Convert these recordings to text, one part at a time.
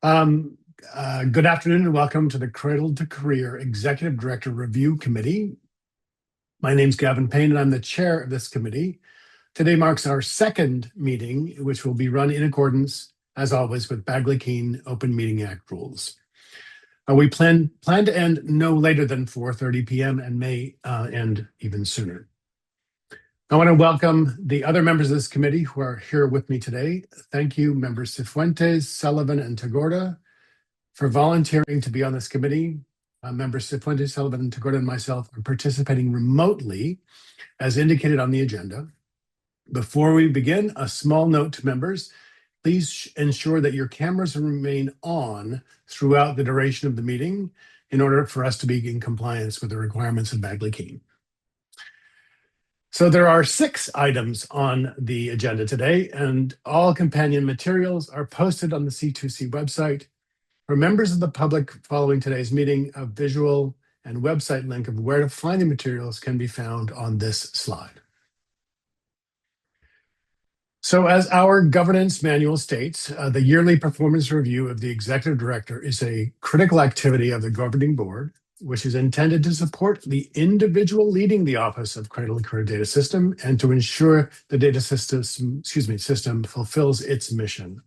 Um, Good afternoon and welcome to the Cradle-to-Career Executive Director Review Committee. My name's Gavin Payne and I'm the chair of this committee. Today marks our second meeting, which will be run in accordance, as always, with Bagley-Keene Open Meeting Act rules. We plan to end no later than 4:30 p.m. and may end even sooner. I want to welcome the other members of this committee who are here with me today. Thank you, members Cifuentes, Sullivan, and Tagorda, for volunteering to be on this committee. Members Cifuentes, Sullivan, and Tagorda, and myself are participating remotely, as indicated on the agenda. Before we begin, a small note to members. Please ensure that your cameras remain on throughout the duration of the meeting in order for us to be in compliance with the requirements of Bagley-Keene. So there are 6 items on the agenda today, and all companion materials are posted on the C2C website. For members of the public following today's meeting, a visual and website link of where to find the materials can be found on this slide. So as our governance manual states, the yearly performance review of the executive director is a critical activity of the governing board, which is intended to support the individual leading the office of Cradle-to-Career Data System and to ensure the data system fulfills its mission.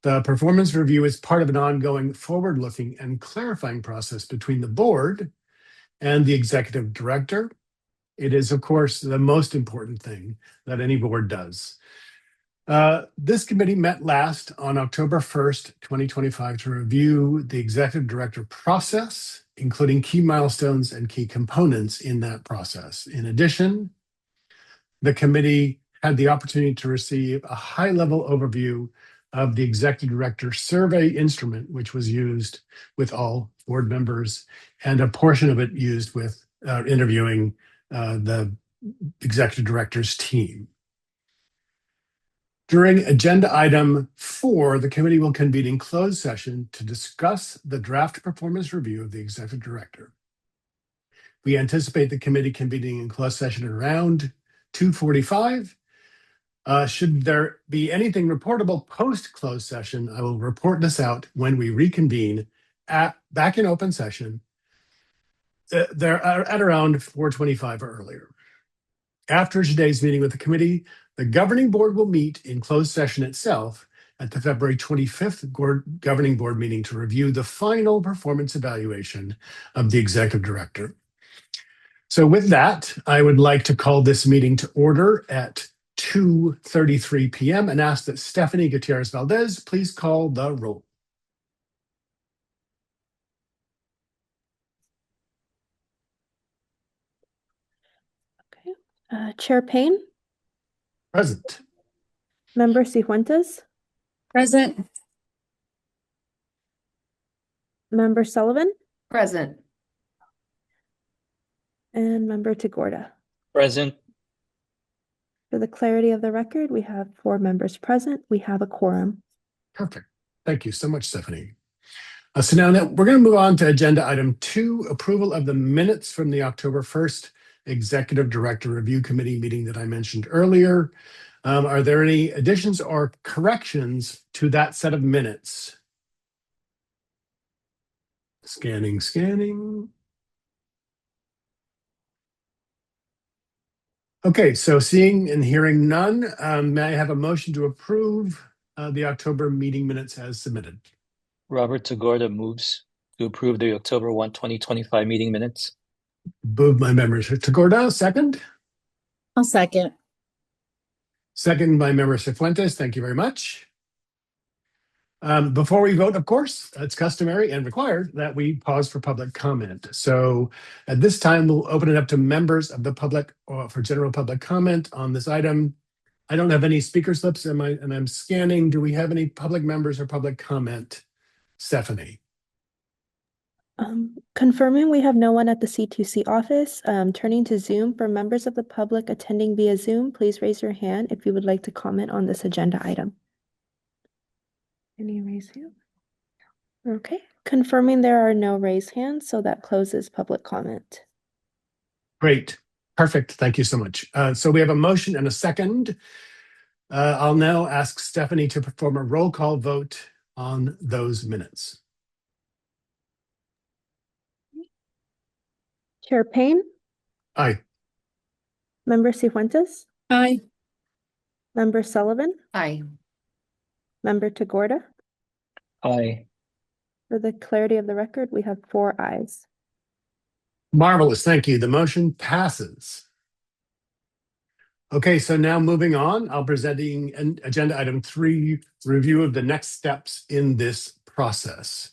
The performance review is part of an ongoing forward-looking and clarifying process between the board and the executive director. It is, of course, the most important thing that any board does. This committee met last on October 1st, 2025 to review the executive director process, including key milestones and key components in that process. In addition, the committee had the opportunity to receive a high-level overview of the executive director survey instrument, which was used with all board members, and a portion of it used with interviewing the executive director's team. During agenda item 4, the committee will convene in closed session to discuss the draft performance review of the executive director. We anticipate the committee convening in closed session at around 2:45. Should there be anything reportable post-closed session, I will report this out when we reconvene back in open session at around 4:25 or earlier. After today's meeting with the committee, the governing board will meet in closed session itself at the February 25th governing board meeting to review the final performance evaluation of the executive director. So with that, I would like to call this meeting to order at 2:33 p.m. and ask that Stephanie Gutierrez-Valdez please call the roll. Okay. Chair Payne? Present. Member Cifuentes? Present. Member Sullivan? Present. And Member Tagorda? Present. For the clarity of the record, we have 4 members present. We have a quorum. Perfect. Thank you so much, Stephanie. So now we're going to move on to agenda item 2, approval of the minutes from the October 1st Executive Director Review Committee meeting that I mentioned earlier. Are there any additions or corrections to that set of minutes? Scanning. Okay, so seeing and hearing none, may I have a motion to approve the October meeting minutes as submitted? Robert Tagorda moves to approve the October 1, 2025 meeting minutes. Moved by member Tagorda, second? I'll second. Second by member Cifuentes. Thank you very much. Before we vote, of course, it's customary and required that we pause for public comment. So at this time, we'll open it up to members of the public or for general public comment on this item. I don't have any speaker slips and I'm scanning. Do we have any public members or public comment? Stephanie. Confirming we have no one at the C2C office. Turning to Zoom, for members of the public attending via Zoom, please raise your hand if you would like to comment on this agenda item. Any raised hand? Okay, confirming there are no raised hands, so that closes public comment. Great, perfect, thank you so much. So we have a motion and a second. I'll now ask Stephanie to perform a roll call vote on those minutes? Chair Payne, Aye. Member Cifuentes, Aye. Member Sullivan, Aye. Member Tagorda. Aye. For the clarity of the record, we have 4 ayes. Marvelous. Thank you. The motion passes. Okay, so now moving on, I'll presenting agenda item 3, review of the next steps in this process.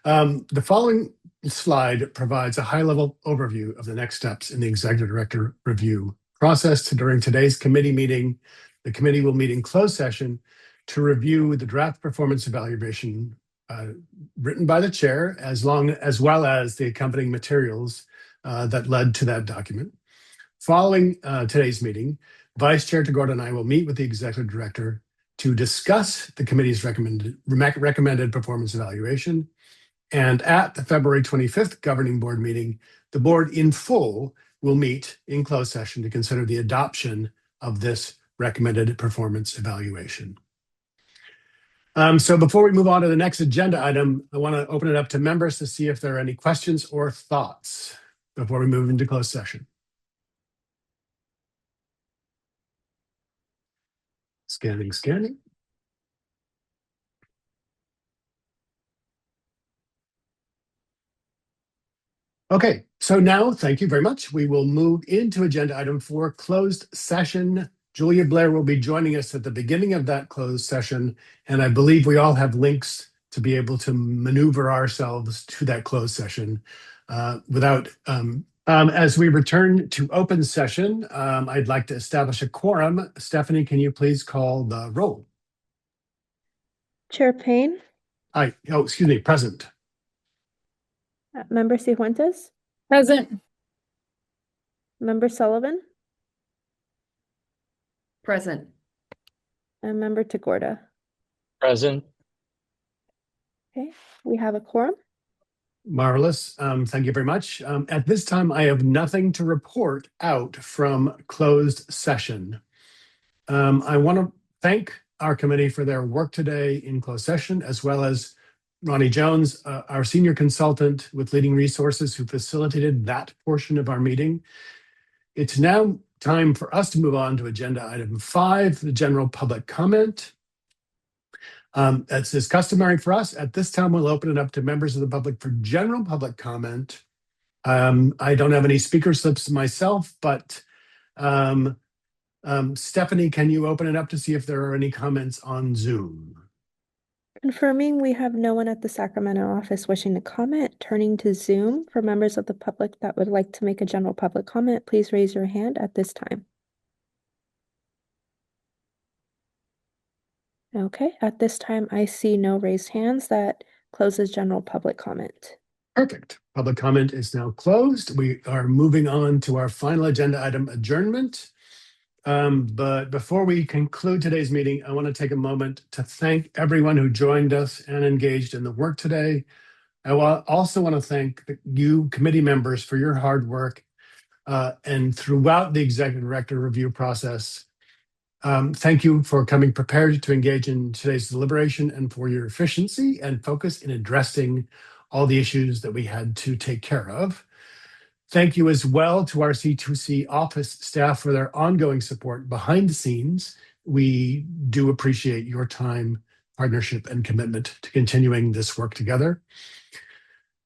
The following slide provides a high-level overview of the next steps in the executive director review process. During today's committee meeting, the committee will meet in closed session to review the draft performance evaluation written by the chair, as well as the accompanying materials that led to that document. Following today's meeting, Vice Chair Tagorda and I will meet with the executive director to discuss the committee's recommended performance evaluation. And at the February 25th governing board meeting, the board in full will meet in closed session to consider the adoption of this recommended performance evaluation. So before we move on to the next agenda item, I want to open it up to members to see if there are any questions or thoughts before we move into closed session. Scanning. Okay, so now, thank you very much. We will move into agenda item 4, closed session. Julia Blair will be joining us at the beginning of that closed session, and I believe we all have links to be able to maneuver ourselves to that closed session as we return to open session, I'd like to establish a quorum. Stephanie, can you please call the roll? Chair Payne, Aye. Oh, excuse me, present. Member Cifuentes, Present. Member Sullivan, Present. and Member Tagorda. Present. Okay, we have a quorum. Marvelous. Thank you very much. At this time, I have nothing to report out from closed session. I want to thank our committee for their work today in closed session, as well as Ronnie Jones, our senior consultant with Leading Resources, who facilitated that portion of our meeting. It's now time for us to move on to agenda item 5, the general public comment. As is customary for us, at this time, we'll open it up to members of the public for general public comment. I don't have any speaker slips myself, but Stephanie, can you open it up to see if there are any comments on Zoom? Confirming we have no one at the Sacramento office wishing to comment. Turning to Zoom, for members of the public that would like to make a general public comment, please raise your hand at this time. Okay, at this time, I see no raised hands. That closes general public comment. Perfect. Public comment is now closed. We are moving on to our final agenda item, adjournment. But before we conclude today's meeting, I want to take a moment to thank everyone who joined us and engaged in the work today. I also want to thank you committee members for your hard work and throughout the executive director review process. Thank you for coming prepared to engage in today's deliberation and for your efficiency and focus in addressing all the issues that we had to take care of. Thank you as well to our C2C office staff for their ongoing support behind the scenes. We do appreciate your time, partnership, and commitment to continuing this work together.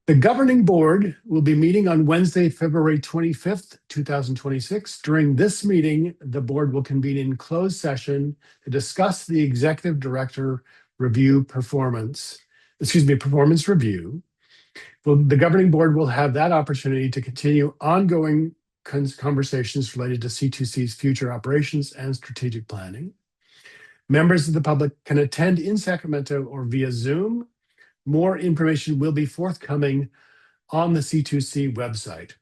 The governing board will be meeting on Wednesday, February 25th, 2026. During this meeting, the board will convene in closed session to discuss the executive director performance review. Well, the governing board will have that opportunity to continue ongoing conversations related to C2C's future operations and strategic planning. Members of the public can attend in Sacramento or via Zoom. More information will be forthcoming on the C2C website.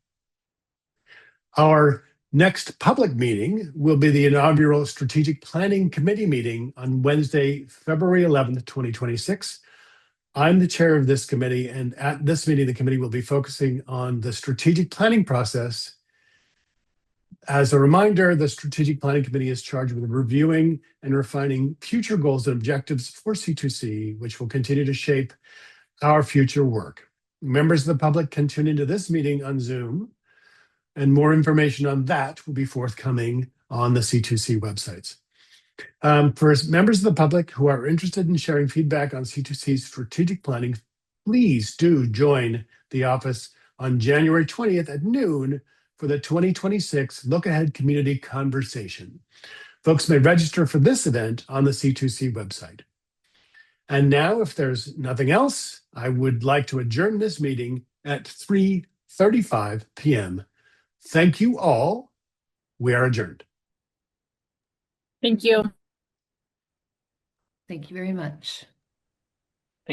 Our next public meeting will be the inaugural Strategic Planning Committee meeting on Wednesday, February 11th, 2026. I'm the chair of this committee, and at this meeting, the committee will be focusing on the strategic planning process As a reminder, the Strategic Planning Committee is charged with reviewing and refining future goals and objectives for C2C, which will continue to shape our future work. Members of the public can tune into this meeting on Zoom, and more information on that will be forthcoming on the C2C websites. For members of the public who are interested in sharing feedback on C2C's strategic planning, please do join the office on January 20th at noon for the 2026 Look Ahead Community Conversation. Folks may register for this event on the C2C website. And now, if there's nothing else, I would like to adjourn this meeting at 3:35 p.m. Thank you all. We are adjourned. Thank you. Thank you very much.